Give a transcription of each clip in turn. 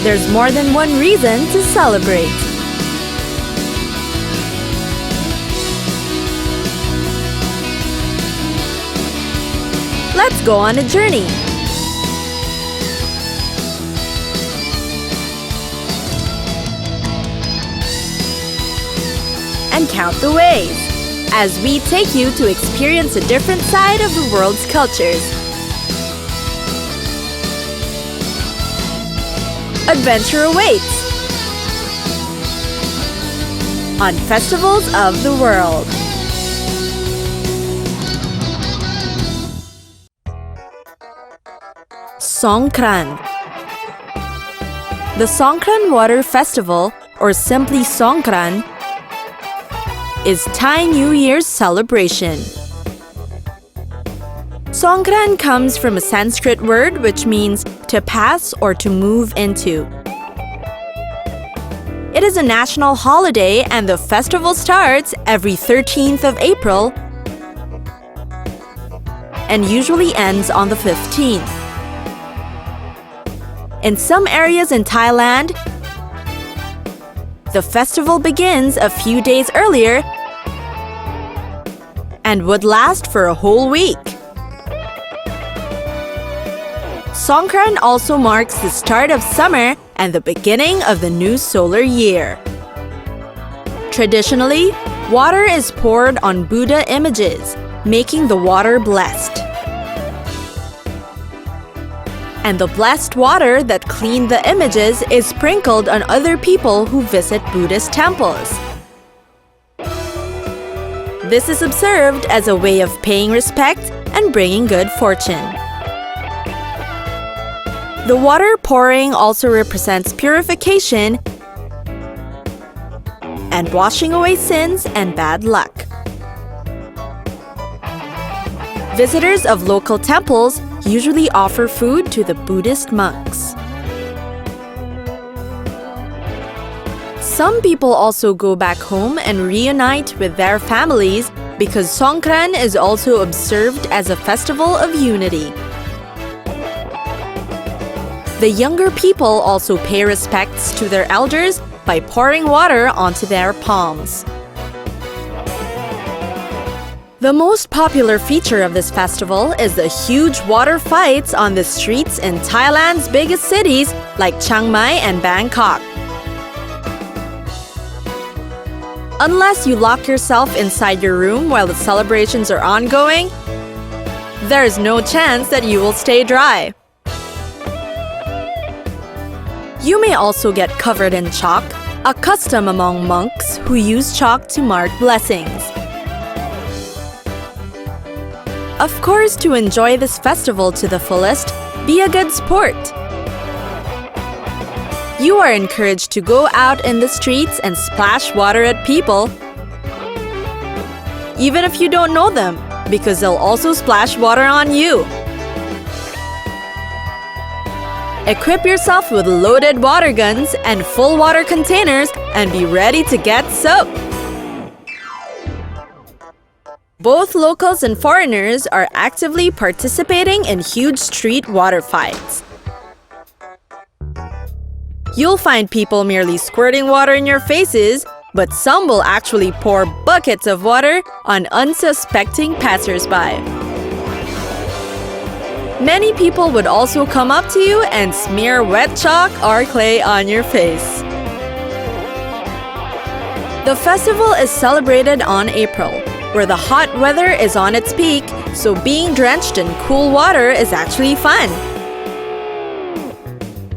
there's more than one reason to celebrate. Let's go on a journey. And count the ways, as we take you to experience a different side of the world's cultures. Adventure awaits on Festivals of the World. Songkran. The Songkran Water Festival, or simply Songkran, is Thai New Year's celebration. Songkran comes from a Sanskrit word which means to pass or to move into. It is a national holiday and the festival starts every 13th of April and usually ends on the 15th. In some areas in Thailand, the festival begins a few days earlier and would last for a whole week. Songkran also marks the start of summer and the beginning of the new solar year. Traditionally, water is poured on Buddha images, making the water blessed. And the blessed water that cleaned the images is sprinkled on other people who visit Buddhist temples. This is observed as a way of paying respect and bringing good fortune. The water pouring also represents purification and washing away sins and bad luck. Visitors of local temples usually offer food to the Buddhist monks. Some people also go back home and reunite with their families because Songkran is also observed as a festival of unity. The younger people also pay respects to their elders by pouring water onto their palms. The most popular feature of this festival is the huge water fights on the streets in Thailand's biggest cities like Chiang Mai and Bangkok. Unless you lock yourself inside your room while the celebrations are ongoing, there is no chance that you will stay dry. You may also get covered in chalk, a custom among monks who use chalk to mark blessings. Of course, to enjoy this festival to the fullest, be a good sport. You are encouraged to go out in the streets and splash water at people, even if you don't know them, because they'll also splash water on you. Equip yourself with loaded water guns and full water containers and be ready to get soaked. Both locals and foreigners are actively participating in huge street water fights. You'll find people merely squirting water in your faces, but some will actually pour buckets of water on unsuspecting passersby. Many people would also come up to you and smear wet chalk or clay on your face. The festival is celebrated on April, where the hot weather is on its peak, so being drenched in cool water is actually fun.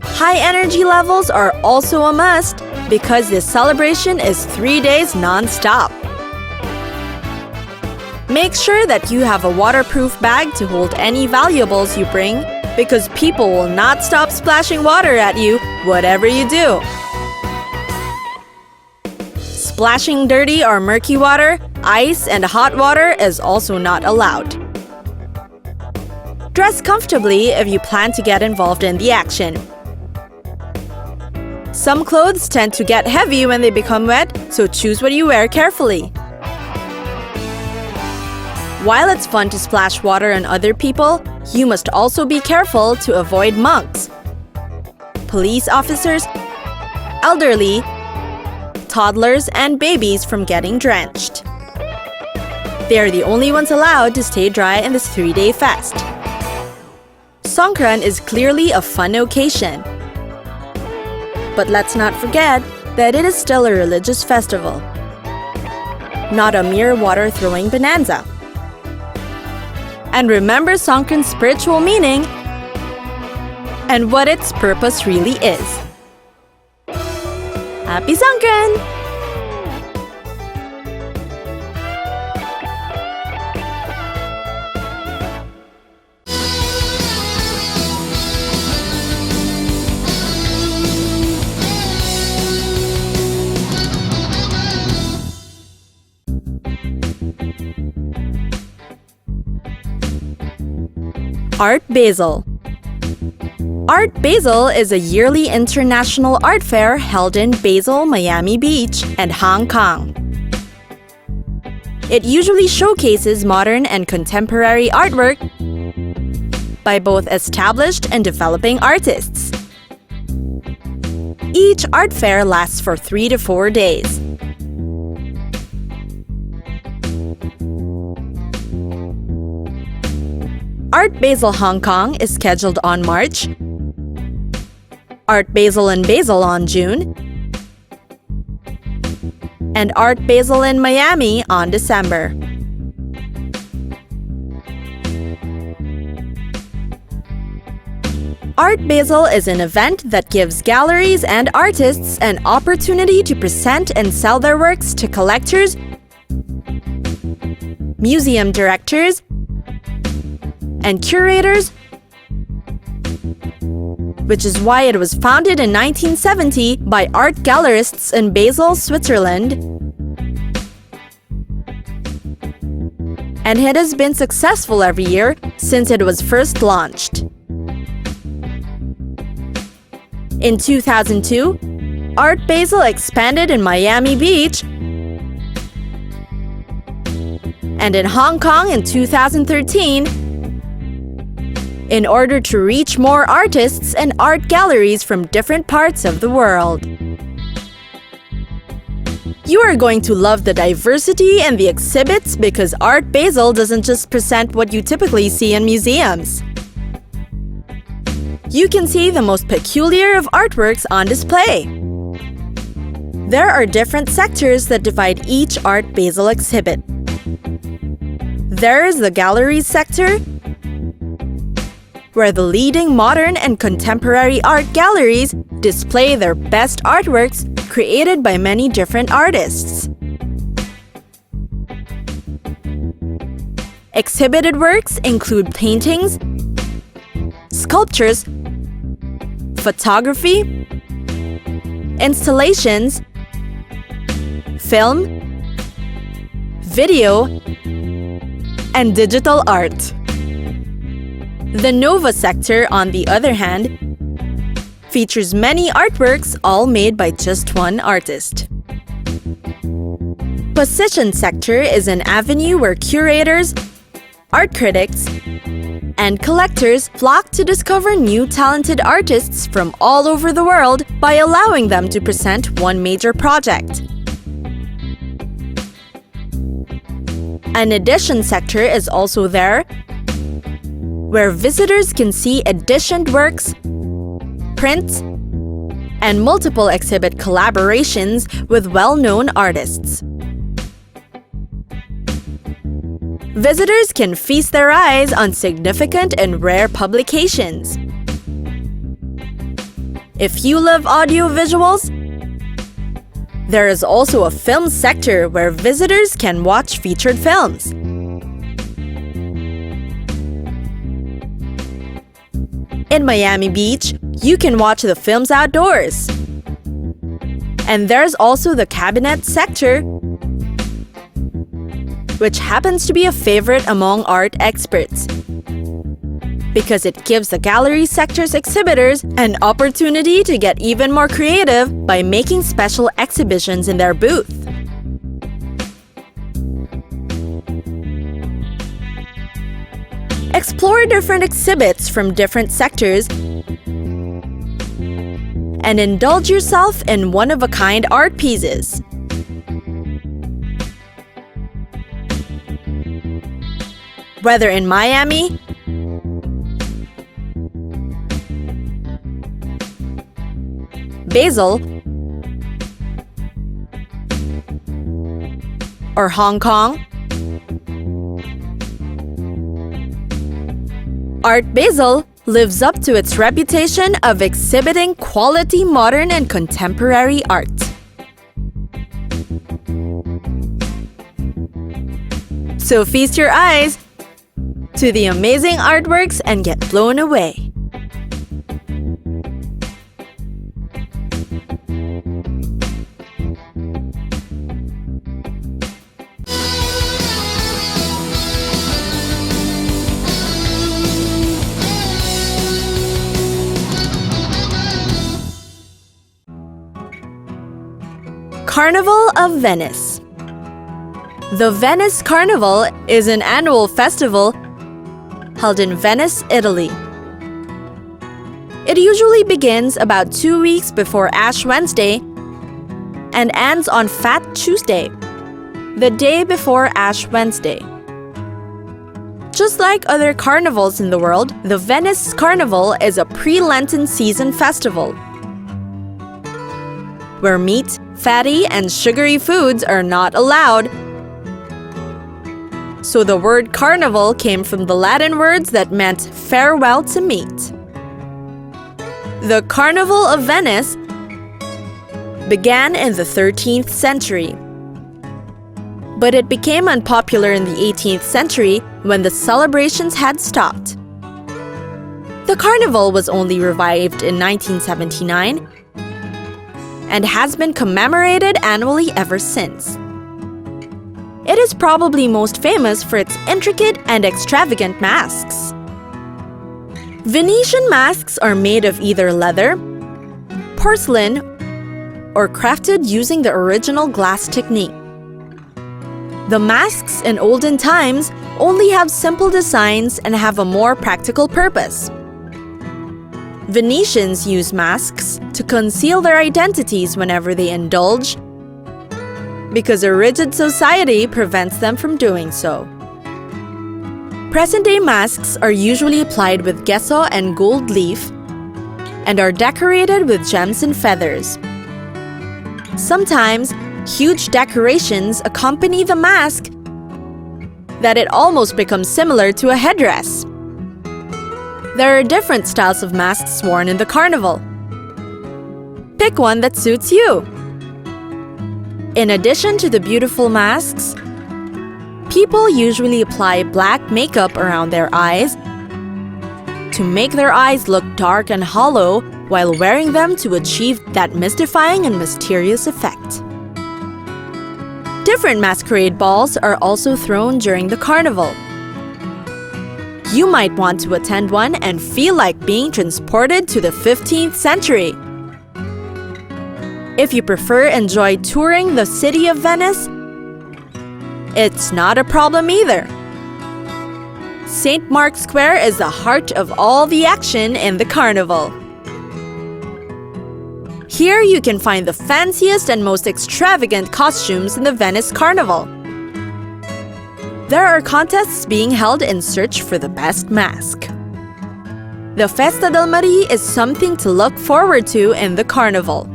High energy levels are also a must because this celebration is 3 days non-stop. Make sure that you have a waterproof bag to hold any valuables you bring because people will not stop splashing water at you whatever you do. Splashing dirty or murky water, ice, and hot water is also not allowed. Dress comfortably if you plan to get involved in the action. Some clothes tend to get heavy when they become wet, so choose what you wear carefully. While it's fun to splash water on other people, you must also be careful to avoid monks. police officers, elderly, toddlers, and babies from getting drenched. They are the only ones allowed to stay dry in this 3-day fest. Songkran is clearly a fun occasion. But let's not forget that it is still a religious festival, not a mere water-throwing bonanza. And remember Songkran's spiritual meaning and what its purpose really is. Happy Songkran! Art Basel. Art Basel is a yearly international art fair held in Basel, Miami Beach, and Hong Kong. It usually showcases modern and contemporary artwork by both established and developing artists. Each art fair lasts for 3 to 4 days. Art Basel Hong Kong is scheduled on March, Art Basel in Basel on June, and Art Basel in Miami on December. Art Basel is an event that gives galleries and artists an opportunity to present and sell their works to collectors, museum directors, and curators, which is why it was founded in 1970 by art gallerists in Basel, Switzerland, and it has been successful every year since it was first launched. In 2002, Art Basel expanded in Miami Beach, and in Hong Kong in 2013, in order to reach more artists and art galleries from different parts of the world. You are going to love the diversity and the exhibits because Art Basel doesn't just present what you typically see in museums. You can see the most peculiar of artworks on display. There are different sectors that divide each Art Basel exhibit. There is the galleries sector, where the leading modern and contemporary art galleries display their best artworks created by many different artists. Exhibited works include paintings, sculptures, photography, installations, film, video, and digital art. The Nova sector, on the other hand, features many artworks all made by just one artist. Position sector is an avenue where curators, art critics, and collectors flock to discover new talented artists from all over the world by allowing them to present one major project. An edition sector is also there, where visitors can see editioned works, prints, and multiple exhibit collaborations with well-known artists. Visitors can feast their eyes on significant and rare publications. If you love audio visuals, there is also a film sector where visitors can watch featured films. In Miami Beach, you can watch the films outdoors. And there's also the cabinet sector, which happens to be a favorite among art experts, because it gives the gallery sector's exhibitors an opportunity to get even more creative by making special exhibitions in their booth. Explore different exhibits from different sectors and indulge yourself in one-of-a-kind art pieces. Whether in Miami, Basel, or Hong Kong, Art Basel lives up to its reputation of exhibiting quality modern and contemporary art. So feast your eyes to the amazing artworks and get blown away. Carnival of Venice. The Venice Carnival is an annual festival held in Venice, Italy. It usually begins about 2 weeks before Ash Wednesday and ends on Fat Tuesday, the day before Ash Wednesday. Just like other carnivals in the world, the Venice Carnival is a pre-Lenten season festival where meat, fatty, and sugary foods are not allowed. So the word carnival came from the Latin words that meant farewell to meat. The Carnival of Venice began in the 13th century, but it became unpopular in the 18th century when the celebrations had stopped. The carnival was only revived in 1979 and has been commemorated annually ever since. It is probably most famous for its intricate and extravagant masks. Venetian masks are made of either leather, porcelain, or crafted using the original glass technique. The masks in olden times only have simple designs and have a more practical purpose. Venetians use masks to conceal their identities whenever they indulge, because a rigid society prevents them from doing so. Present-day masks are usually applied with gesso and gold leaf and are decorated with gems and feathers. Sometimes, huge decorations accompany the mask that it almost becomes similar to a headdress. There are different styles of masks worn in the carnival. Pick one that suits you. In addition to the beautiful masks, people usually apply black makeup around their eyes to make their eyes look dark and hollow while wearing them to achieve that mystifying and mysterious effect. Different masquerade balls are also thrown during the carnival. You might want to attend one and feel like being transported to the 15th century. If you prefer enjoy touring the city of Venice, it's not a problem either. St. Mark's Square is the heart of all the action in the carnival. Here you can find the fanciest and most extravagant costumes in the Venice Carnival. There are contests being held in search for the best mask. The Festa del Mari is something to look forward to in the carnival.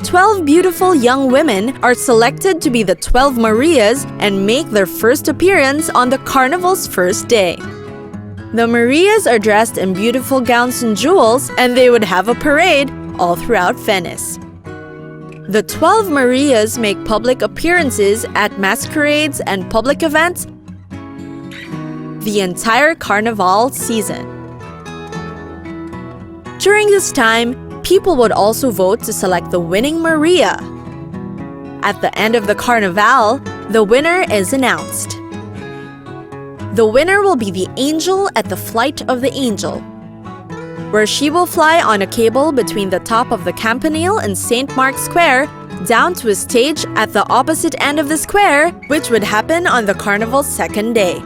12 beautiful young women are selected to be the 12 Marias and make their first appearance on the carnival's first day. The Marias are dressed in beautiful gowns and jewels, and they would have a parade all throughout Venice. The 12 Marias make public appearances at masquerades and public events the entire Carnival season. During this time, people would also vote to select the winning Maria. At the end of the Carnival, the winner is announced. The winner will be the angel at the Flight of the Angel, where she will fly on a cable between the top of the Campanile in St. Mark's Square down to a stage at the opposite end of the square, which would happen on the carnival's second day.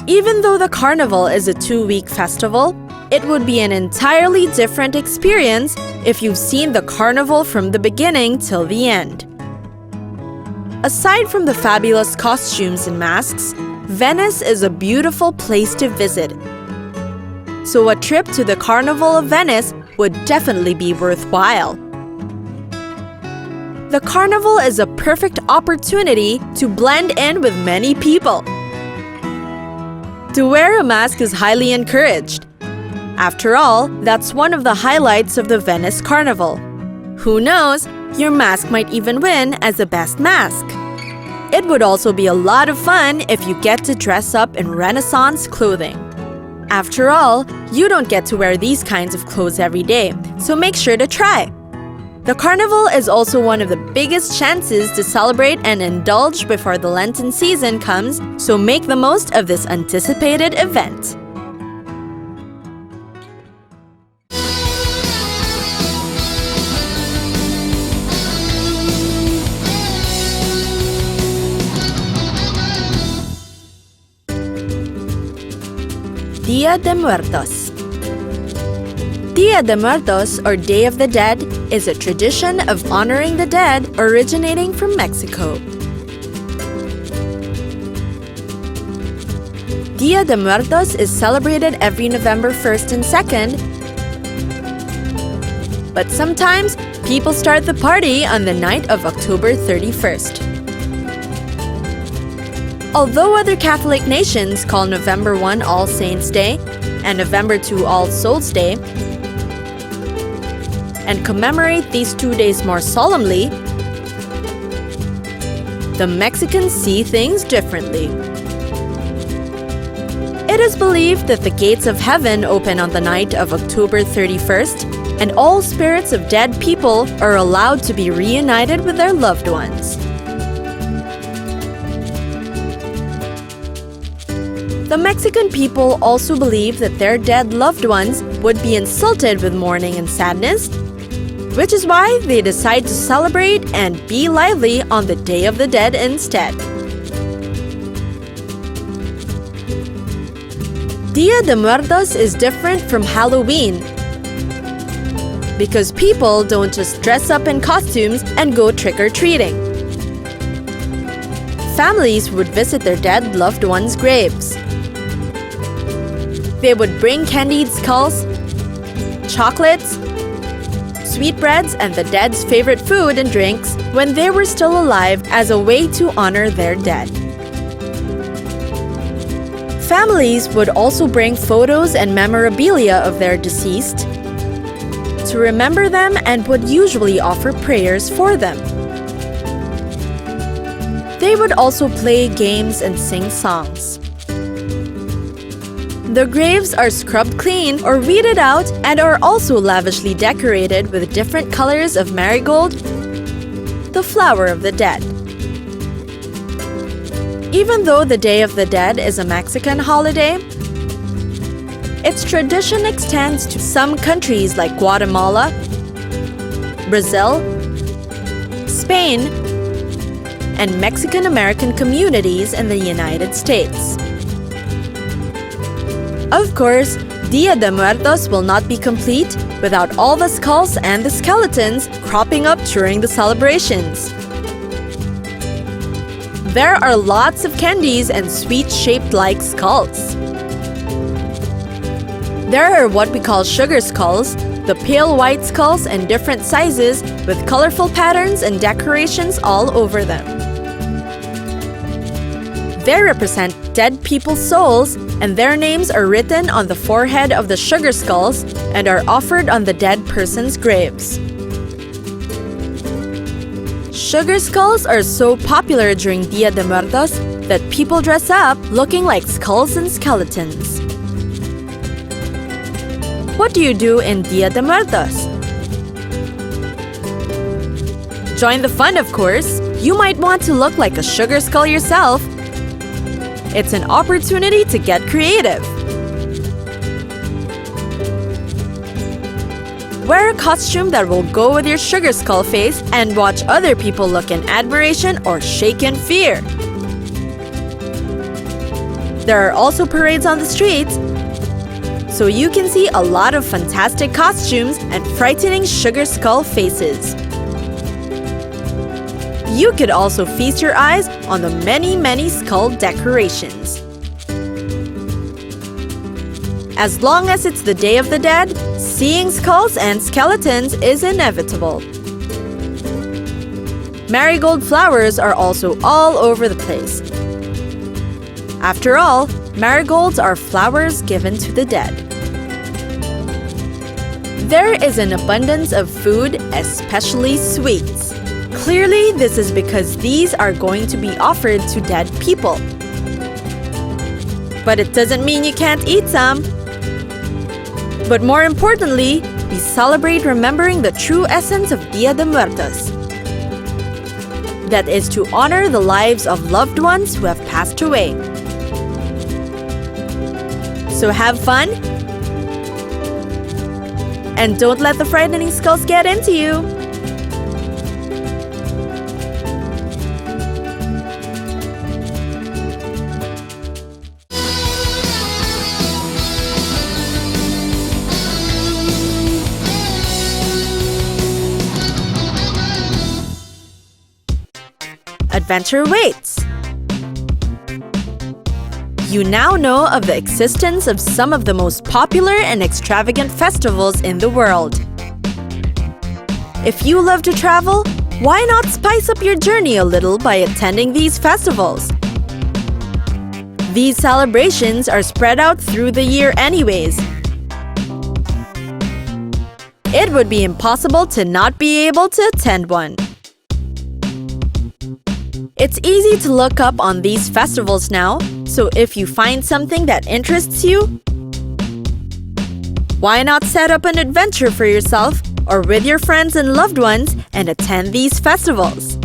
Even though the carnival is a 2-week festival, it would be an entirely different experience if you've seen the carnival from the beginning till the end. Aside from the fabulous costumes and masks, Venice is a beautiful place to visit. So a trip to the Carnival of Venice would definitely be worthwhile. The carnival is a perfect opportunity to blend in with many people. To wear a mask is highly encouraged. After all, that's one of the highlights of the Venice Carnival. Who knows, your mask might even win as the best mask. It would also be a lot of fun if you get to dress up in Renaissance clothing. After all, you don't get to wear these kinds of clothes every day, so make sure to try. The carnival is also one of the biggest chances to celebrate and indulge before the Lenten season comes, so make the most of this anticipated event. Dia de Muertos. Dia de Muertos, or Day of the Dead, is a tradition of honoring the dead originating from Mexico. Dia de Muertos is celebrated every November 1st and 2nd, but sometimes people start the party on the night of October 31st. Although other Catholic nations call November 1 All Saints' Day and November 2 All Souls' Day, and commemorate these 2 days more solemnly, the Mexicans see things differently. It is believed that the gates of heaven open on the night of October 31st, and all spirits of dead people are allowed to be reunited with their loved ones. The Mexican people also believe that their dead loved ones would be insulted with mourning and sadness, which is why they decide to celebrate and be lively on the Day of the Dead instead. Dia de Muertos is different from Halloween because people don't just dress up in costumes and go trick-or-treating. Families would visit their dead loved ones' graves. They would bring candied skulls, chocolates, sweetbreads, and the dead's favorite food and drinks when they were still alive as a way to honor their dead. Families would also bring photos and memorabilia of their deceased to remember them and would usually offer prayers for them. They would also play games and sing songs. The graves are scrubbed clean or weeded out and are also lavishly decorated with different colors of marigold, the flower of the dead. Even though the Day of the Dead is a Mexican holiday, its tradition extends to some countries like Guatemala, Brazil, Spain, and Mexican-American communities in the United States. Of course, Dia de Muertos will not be complete without all the skulls and the skeletons cropping up during the celebrations. There are lots of candies and sweets shaped like skulls. There are what we call sugar skulls, the pale white skulls in different sizes with colorful patterns and decorations all over them. They represent dead people's souls, and their names are written on the forehead of the sugar skulls and are offered on the dead person's graves. Sugar skulls are so popular during Dia de Muertos that people dress up looking like skulls and skeletons. What do you do in Dia de Muertos? Join the fun, of course. You might want to look like a sugar skull yourself. It's an opportunity to get creative. Wear a costume that will go with your sugar skull face and watch other people look in admiration or shake in fear. There are also parades on the streets, so you can see a lot of fantastic costumes and frightening sugar skull faces. You could also feast your eyes on the many skull decorations. As long as it's the Day of the Dead, seeing skulls and skeletons is inevitable. Marigold flowers are also all over the place. After all, marigolds are flowers given to the dead. There is an abundance of food, especially sweets. Clearly, this is because these are going to be offered to dead people. But it doesn't mean you can't eat some. But more importantly, we celebrate remembering the true essence of Dia de Muertos. That is to honor the lives of loved ones who have passed away. So have fun, and don't let the frightening skulls get into you. Adventure waits. You now know of the existence of some of the most popular and extravagant festivals in the world. If you love to travel, why not spice up your journey a little by attending these festivals? These celebrations are spread out through the year anyways. It would be impossible to not be able to attend one. It's easy to look up on these festivals now, so if you find something that interests you, why not set up an adventure for yourself or with your friends and loved ones and attend these festivals?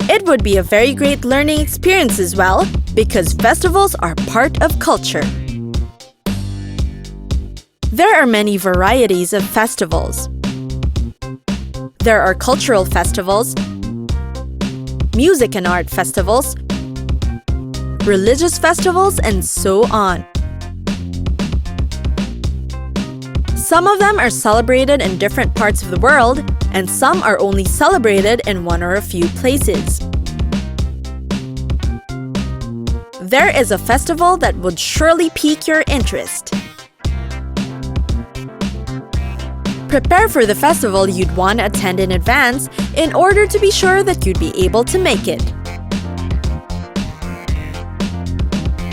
It would be a very great learning experience as well, because festivals are part of culture. There are many varieties of festivals. There are cultural festivals, music and art festivals, religious festivals, and so on. Some of them are celebrated in different parts of the world, and some are only celebrated in one or a few places. There is a festival that would surely pique your interest. Prepare for the festival you'd want to attend in advance in order to be sure that you'd be able to make it.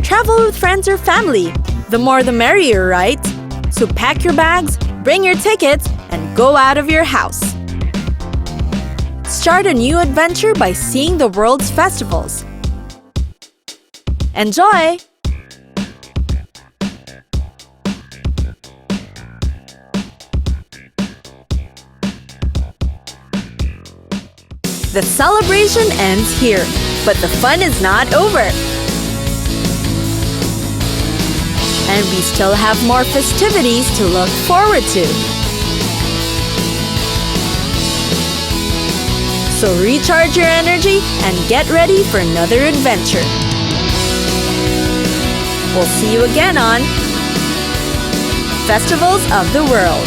Travel with friends or family. The more the merrier, right? So pack your bags, bring your tickets, and go out of your house. Start a new adventure by seeing the world's festivals. Enjoy! The celebration ends here, but the fun is not over. And we still have more festivities to look forward to. So recharge your energy and get ready for another adventure. We'll see you again on Festivals of the World.